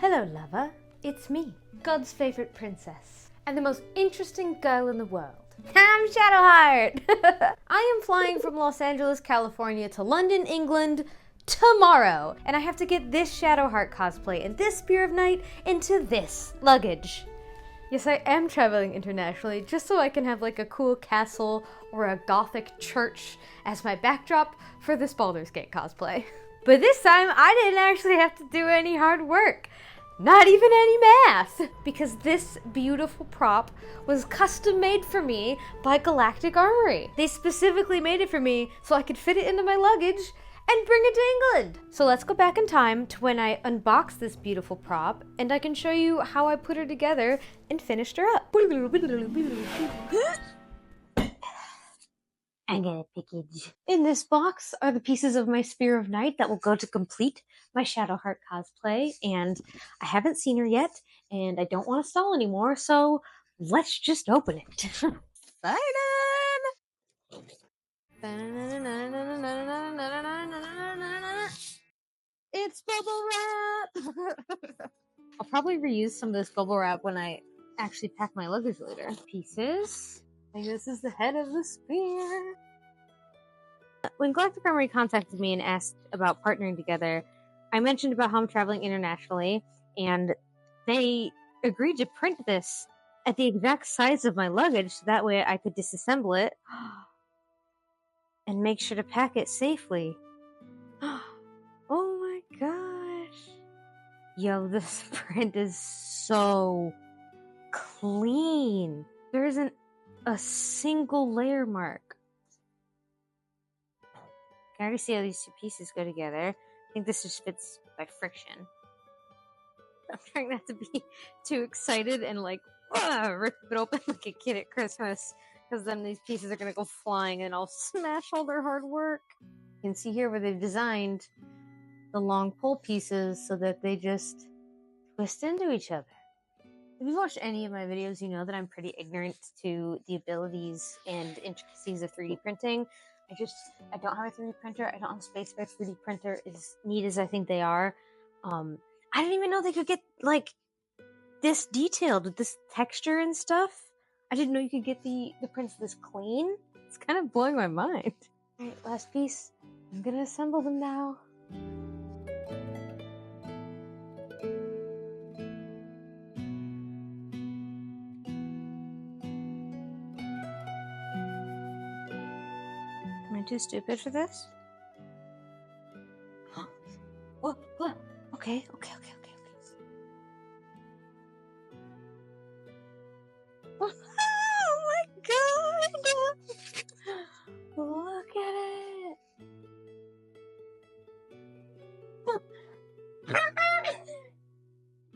Hello, lover. It's me, God's favorite princess, and the most interesting girl in the world. I'm Shadowheart! I am flying from Los Angeles, California to London, England tomorrow, and I have to get this Shadowheart cosplay and this Spear of Night into this luggage. Yes, I am traveling internationally just so I can have like a cool castle or a gothic church as my backdrop for this Baldur's Gate cosplay. But this time, I didn't actually have to do any hard work. Not even any math! Because this beautiful prop was custom made for me by Galactic Armory. They specifically made it for me so I could fit it into my luggage and bring it to England. So let's go back in time to when I unboxed this beautiful prop and I can show you how I put her together and finished her up. I got a package. In this box are the pieces of my Spear of Night that will go to complete my Shadowheart cosplay, and I haven't seen her yet, and I don't want to stall anymore, so let's just open it. Excited! It's bubble wrap! I'll probably reuse some of this bubble wrap when I actually pack my luggage later. Pieces. I think this is the head of the spear. When Galactic Armory contacted me and asked about partnering together, I mentioned about how I'm traveling internationally, and they agreed to print this at the exact size of my luggage, so that way I could disassemble it and make sure to pack it safely. Oh my gosh. Yo, this print is so clean. There isn't a single layer mark. I can already see how these two pieces go together. I think this just fits by friction. I'm trying not to be too excited and like rip it open like a kid at Christmas, because then these pieces are gonna go flying and I'll smash all their hard work. You can see here where they've designed the long pull pieces so that they just twist into each other. If you've watched any of my videos, you know that I'm pretty ignorant to the abilities and intricacies of 3D printing. I don't have a 3D printer. I don't have space for a 3D printer, as neat as I think they are. I didn't even know they could get like this detailed with this texture and stuff. I didn't know you could get the prints this clean. It's kind of blowing my mind. All right, last piece. I'm gonna assemble them now. Am I too stupid for this? Oh, okay. Oh my god! Look at it!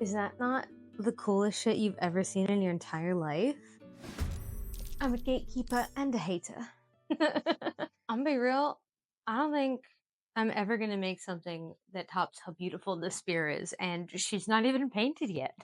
Is that not the coolest shit you've ever seen in your entire life? I'm a gatekeeper and a hater. I'm gonna be real, I don't think I'm ever gonna make something that tops how beautiful this spear is, and she's not even painted yet.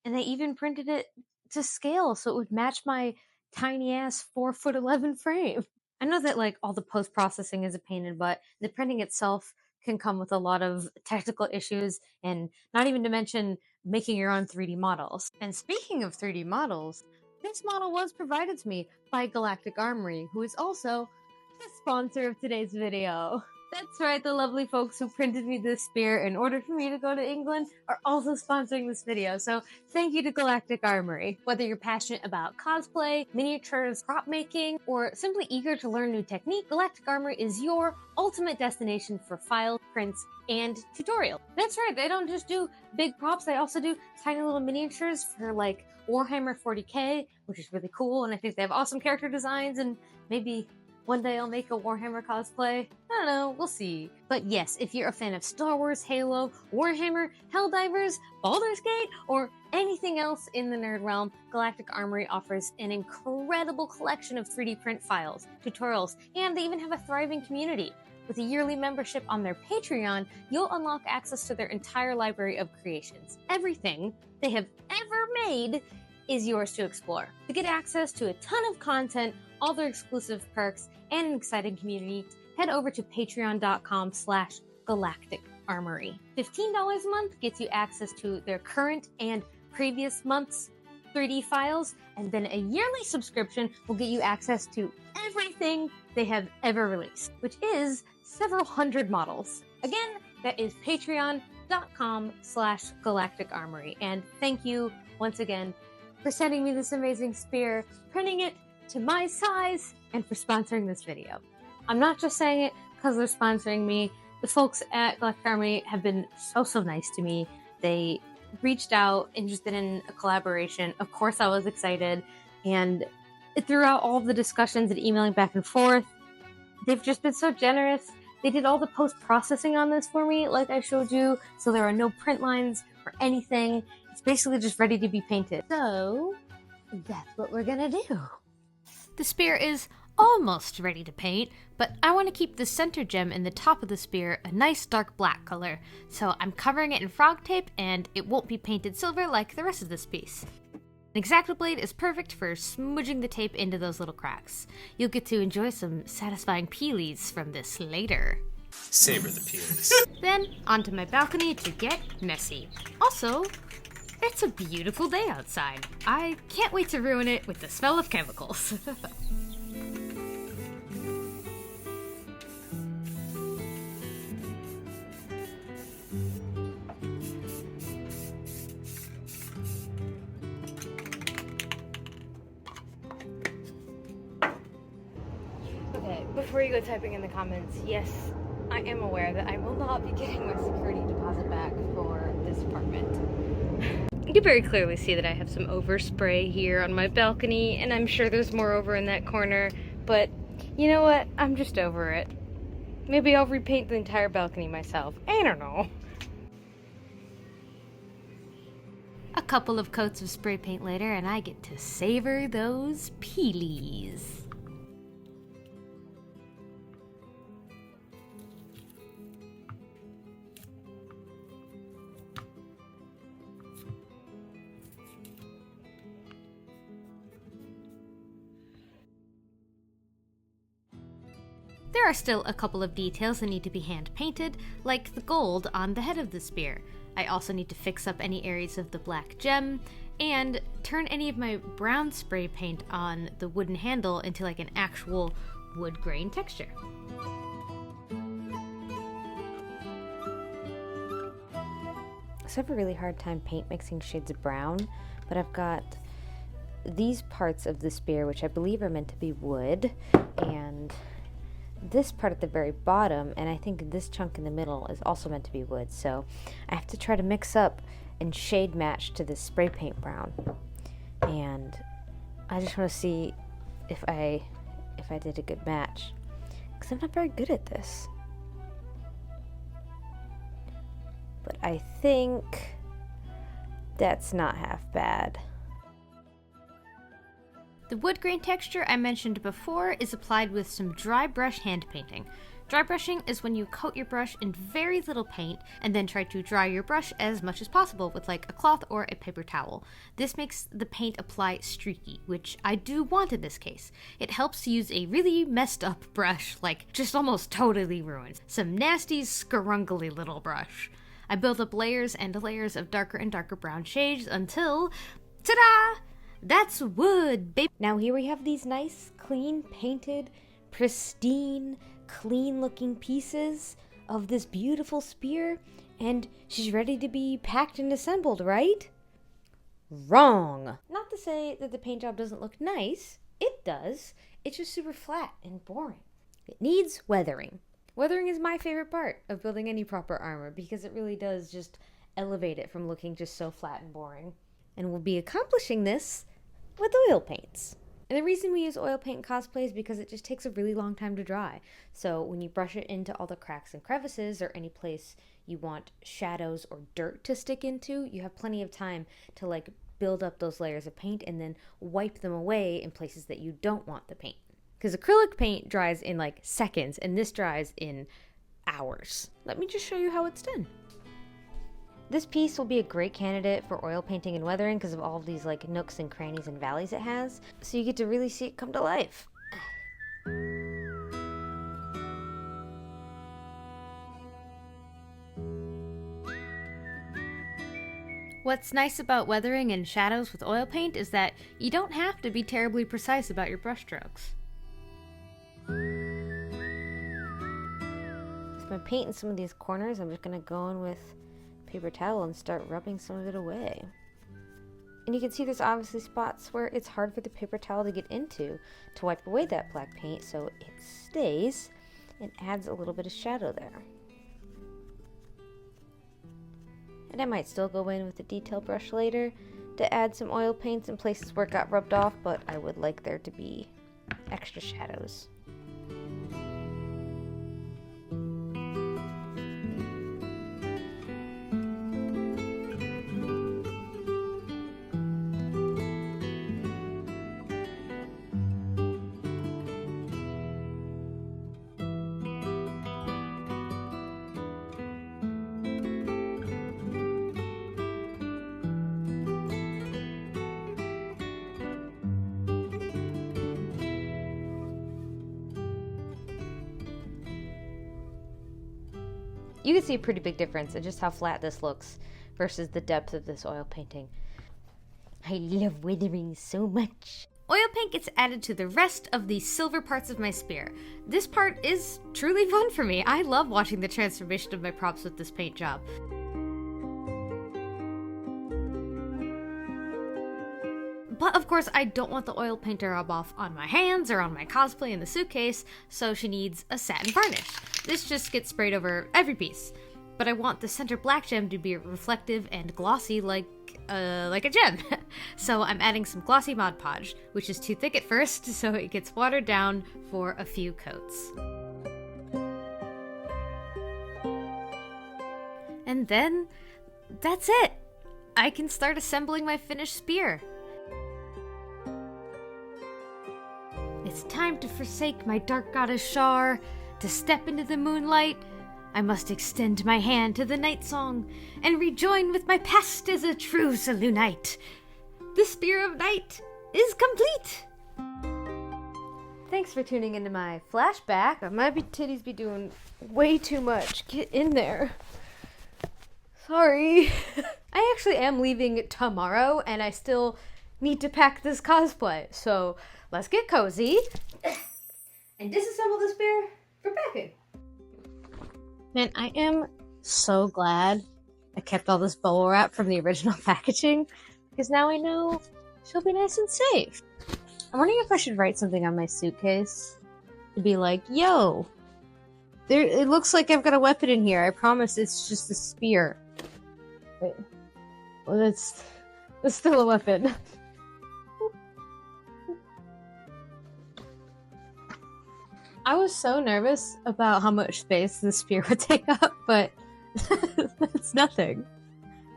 And they even printed it to scale so it would match my tiny ass 4'11" frame. I know that like all the post-processing is a pain in the butt. The printing itself can come with a lot of technical issues, and not even to mention making your own 3D models. And speaking of 3D models, this model was provided to me by Galactic Armory, who is also the sponsor of today's video. That's right, the lovely folks who printed me this spear in order for me to go to England are also sponsoring this video, so thank you to Galactic Armory. Whether you're passionate about cosplay, miniatures, prop making, or simply eager to learn new technique, Galactic Armory is your ultimate destination for files, prints, and tutorials. That's right, they don't just do big props, they also do tiny little miniatures for like Warhammer 40k, which is really cool, and I think they have awesome character designs, and maybe one day I'll make a Warhammer cosplay. I don't know, we'll see. But yes, if you're a fan of Star Wars, Halo, Warhammer, Helldivers, Baldur's Gate, or anything else in the nerd realm, Galactic Armory offers an incredible collection of 3D print files, tutorials, and they even have a thriving community. With a yearly membership on their Patreon, you'll unlock access to their entire library of creations. Everything they have ever made is yours to explore. To get access to a ton of content, all their exclusive perks, and an exciting community, head over to patreon.com/galactic Armory. $15 a month gets you access to their current and previous month's 3D files, and then a yearly subscription will get you access to everything they have ever released, which is several hundred models. Again, that is patreon.com/Galactic Armory. And thank you once again for sending me this amazing spear, printing it to my size, and for sponsoring this video. I'm not just saying it because they're sponsoring me. The folks at Galactic Armory have been so nice to me. They reached out, interested in a collaboration. Of course I was excited, and throughout all of the discussions and emailing back and forth, they've just been so generous. They did all the post-processing on this for me, like I showed you, so there are no print lines or anything. It's basically just ready to be painted. So that's what we're gonna do. The spear is almost ready to paint, but I want to keep the center gem in the top of the spear a nice dark black color, so I'm covering it in frog tape and it won't be painted silver like the rest of this piece. An X-Acto blade is perfect for smudging the tape into those little cracks. You'll get to enjoy some satisfying peelies from this later. Savor the peelies. Then, onto my balcony to get messy. Also, it's a beautiful day outside. I can't wait to ruin it with the smell of chemicals. Okay, before you go typing in the comments, yes, I am aware that I will not be getting my security deposit back for this apartment. You can very clearly see that I have some overspray here on my balcony, and I'm sure there's more over in that corner, but you know what? I'm just over it. Maybe I'll repaint the entire balcony myself. I don't know. A couple of coats of spray paint later, and I get to savor those peelies. There are still a couple of details that need to be hand painted, like the gold on the head of the spear. I also need to fix up any areas of the black gem, and turn any of my brown spray paint on the wooden handle into like an actual wood grain texture. So I have a really hard time paint mixing shades of brown, but I've got these parts of the spear, which I believe are meant to be wood, and this part at the very bottom, and I think this chunk in the middle is also meant to be wood. So I have to try to mix up and shade match to this spray paint brown, and I just want to see if I did a good match, because I'm not very good at this. But I think that's not half bad. The wood grain texture I mentioned before is applied with some dry brush hand painting. Dry brushing is when you coat your brush in very little paint and then try to dry your brush as much as possible with like a cloth or a paper towel. This makes the paint apply streaky, which I do want in this case. It helps to use a really messed up brush, like just almost totally ruined. Some nasty, scrungly little brush. I build up layers and layers of darker and darker brown shades until, ta-da! That's wood, baby. Now here we have these nice, clean, painted, pristine, clean-looking pieces of this beautiful spear, and she's ready to be packed and assembled, right? Wrong! Not to say that the paint job doesn't look nice. It does. It's just super flat and boring. It needs weathering. Weathering is my favorite part of building any proper armor, because it really does just elevate it from looking just so flat and boring. And we'll be accomplishing this with oil paints. And the reason we use oil paint in cosplay is because it just takes a really long time to dry. So when you brush it into all the cracks and crevices or any place you want shadows or dirt to stick into, you have plenty of time to like build up those layers of paint and then wipe them away in places that you don't want the paint. Because acrylic paint dries in like seconds and this dries in hours. Let me just show you how it's done. This piece will be a great candidate for oil painting and weathering because of all of these like nooks and crannies and valleys it has. So you get to really see it come to life. What's nice about weathering in shadows with oil paint is that you don't have to be terribly precise about your brushstrokes. As I'm painting some of these corners, I'm just going to go in with paper towel and start rubbing some of it away. And you can see there's obviously spots where it's hard for the paper towel to get into to wipe away that black paint, so it stays and adds a little bit of shadow there. And I might still go in with a detail brush later to add some oil paints in places where it got rubbed off, but I would like there to be extra shadows. You can see a pretty big difference in just how flat this looks versus the depth of this oil painting. I love weathering so much. Oil paint gets added to the rest of the silver parts of my spear. This part is truly fun for me. I love watching the transformation of my props with this paint job. But of course, I don't want the oil paint to rub off on my hands or on my cosplay in the suitcase, so she needs a satin varnish. This just gets sprayed over every piece. But I want the center black gem to be reflective and glossy like a gem. So I'm adding some glossy Mod Podge, which is too thick at first, so it gets watered down for a few coats. And then, that's it! I can start assembling my finished spear. It's time to forsake my dark goddess Shar, to step into the moonlight. I must extend my hand to the night song, and rejoin with my past as a true Selûnite. The Spear of Night is complete! Thanks for tuning into my flashback. My titties be doing way too much. Get in there. Sorry. I actually am leaving tomorrow, and I still need to pack this cosplay, so let's get cozy and disassemble the spear for packing. Man, I am so glad I kept all this bubble wrap from the original packaging, because now I know she'll be nice and safe. I'm wondering if I should write something on my suitcase to be like, yo, it looks like I've got a weapon in here. I promise it's just a spear. Wait. Well, that's still a weapon. I was so nervous about how much space the spear would take up, but that's nothing.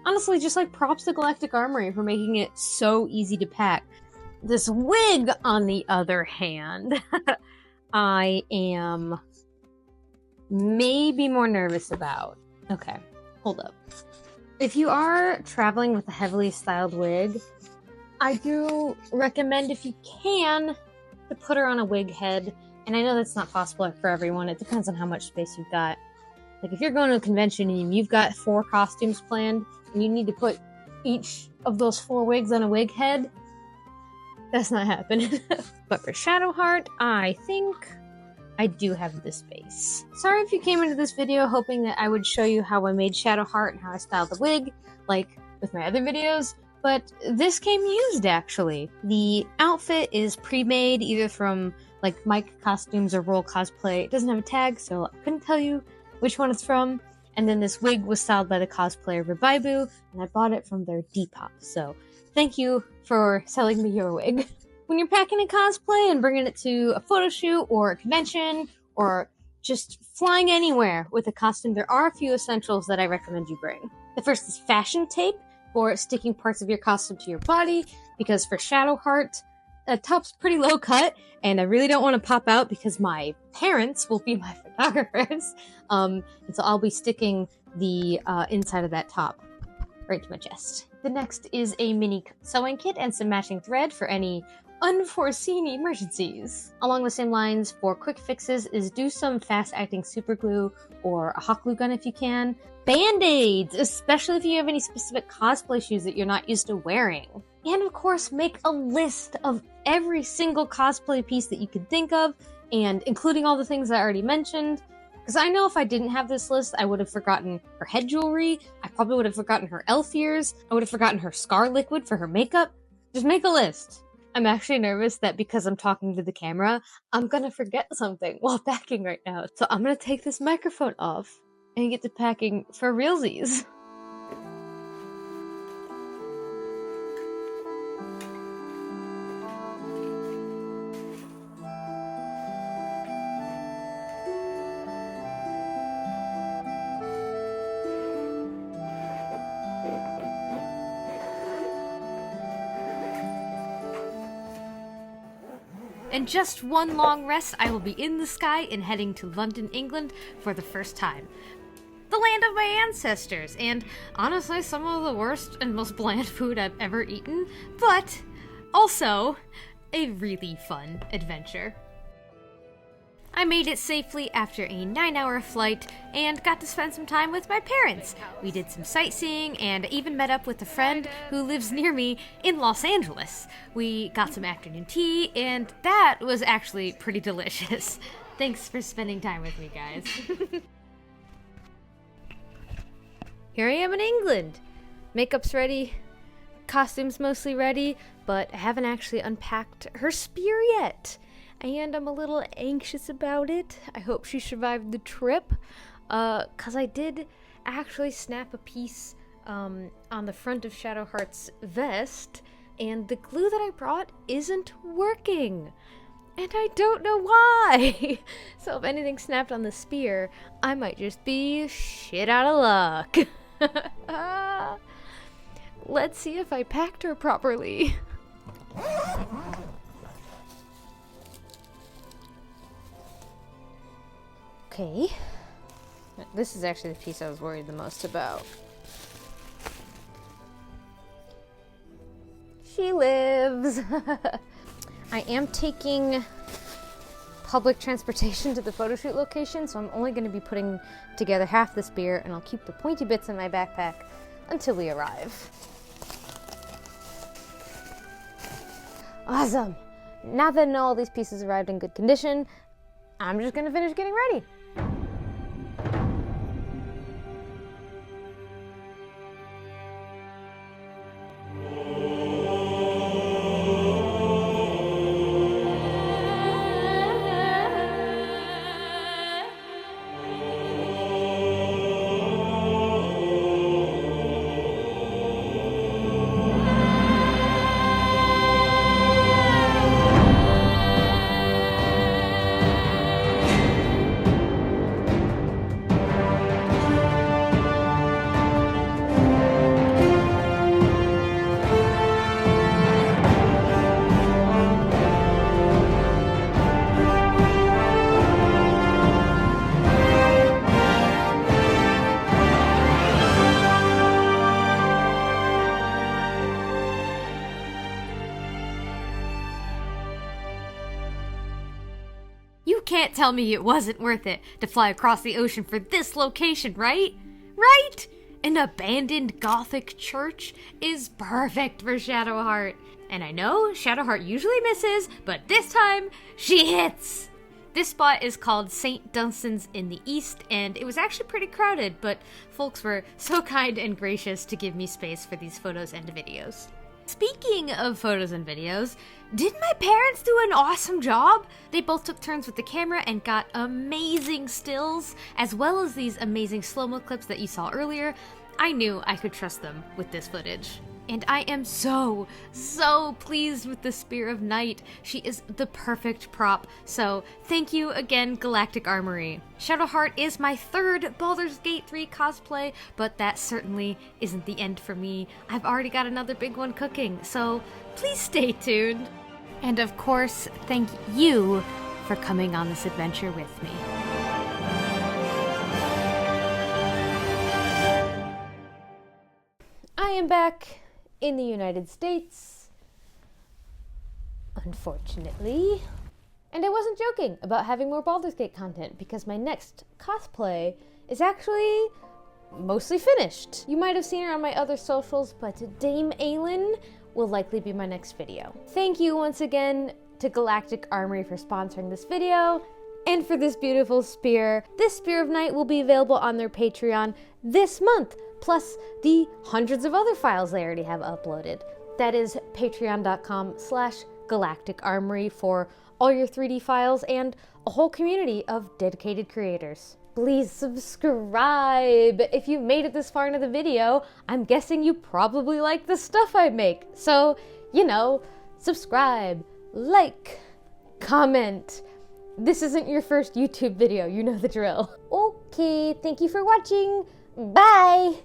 Honestly, just like props to Galactic Armory for making it so easy to pack. This wig, on the other hand, I am maybe more nervous about. Okay, hold up. If you are traveling with a heavily styled wig, I do recommend, if you can, to put her on a wig head. And I know that's not possible for everyone. It depends on how much space you've got. Like, if you're going to a convention and you've got 4 costumes planned, and you need to put each of those 4 wigs on a wig head, that's not happening. But for Shadowheart, I think I do have the space. Sorry if you came into this video hoping that I would show you how I made Shadowheart and how I styled the wig, like with my other videos, but this came used, actually. The outfit is pre-made, either from like Mike Costumes or Roll Cosplay. It doesn't have a tag, so I couldn't tell you which one it's from. And then this wig was styled by the cosplayer Revibu, and I bought it from their Depop. So thank you for selling me your wig. When you're packing a cosplay and bringing it to a photo shoot or a convention or just flying anywhere with a costume, there are a few essentials that I recommend you bring. The first is fashion tape for sticking parts of your costume to your body, because for Shadowheart, the top's pretty low cut, and I really don't want to pop out because my parents will be my photographers. And so I'll be sticking the inside of that top right to my chest. The next is a mini sewing kit and some matching thread for any unforeseen emergencies. Along the same lines, for quick fixes is do some fast-acting super glue or a hot glue gun if you can. Band-aids, especially if you have any specific cosplay shoes that you're not used to wearing. And of course, make a list of every single cosplay piece that you could think of, and including all the things I already mentioned. Because I know if I didn't have this list, I would have forgotten her head jewelry, I probably would have forgotten her elf ears, I would have forgotten her scar liquid for her makeup. Just make a list. I'm actually nervous that because I'm talking to the camera, I'm gonna forget something while packing right now. So I'm gonna take this microphone off and get to packing for realsies. In just one long rest, I will be in the sky and heading to London, England for the first time. The land of my ancestors, and honestly some of the worst and most bland food I've ever eaten, but also a really fun adventure. I made it safely after a 9-hour flight and got to spend some time with my parents. We did some sightseeing and even met up with a friend who lives near me in Los Angeles. We got some afternoon tea and that was actually pretty delicious. Thanks for spending time with me, guys. Here I am in England. Makeup's ready, costumes mostly ready, but I haven't actually unpacked her spear yet. And I'm a little anxious about it. I hope she survived the trip, cause I did actually snap a piece on the front of Shadowheart's vest, and the glue that I brought isn't working. And I don't know why. So if anything snapped on the spear, I might just be shit out of luck. Let's see if I packed her properly. Okay. This is actually the piece I was worried the most about. She lives! I am taking public transportation to the photoshoot location, so I'm only going to be putting together half the spear, and I'll keep the pointy bits in my backpack until we arrive. Awesome! Now that I know all these pieces arrived in good condition, I'm just going to finish getting ready. You can't tell me it wasn't worth it to fly across the ocean for this location, right? Right? An abandoned Gothic church is perfect for Shadowheart. And I know Shadowheart usually misses, but this time, she hits! This spot is called St. Dunstan's in the East, and it was actually pretty crowded, but folks were so kind and gracious to give me space for these photos and videos. Speaking of photos and videos, didn't my parents do an awesome job? They both took turns with the camera and got amazing stills, as well as these amazing slow-mo clips that you saw earlier. I knew I could trust them with this footage. And I am so pleased with the Spear of Night. She is the perfect prop, so thank you again, Galactic Armory. Shadowheart is my third Baldur's Gate 3 cosplay, but that certainly isn't the end for me. I've already got another big one cooking, so please stay tuned. And of course, thank you for coming on this adventure with me. I am back in the United States. unfortunately. And I wasn't joking about having more Baldur's Gate content, because my next cosplay is actually mostly finished. You might have seen her on my other socials, but Dame Aylin will likely be my next video. Thank you once again to Galactic Armory for sponsoring this video and for this beautiful spear. This Spear of Night will be available on their Patreon this month, plus the hundreds of other files they already have uploaded. That is patreon.com/Galactic Armory for all your 3D files and a whole community of dedicated creators. Please subscribe. If you've made it this far into the video, I'm guessing you probably like the stuff I make. So, you know, subscribe, like, comment. This isn't your first YouTube video, you know the drill. Okay, thank you for watching. Bye!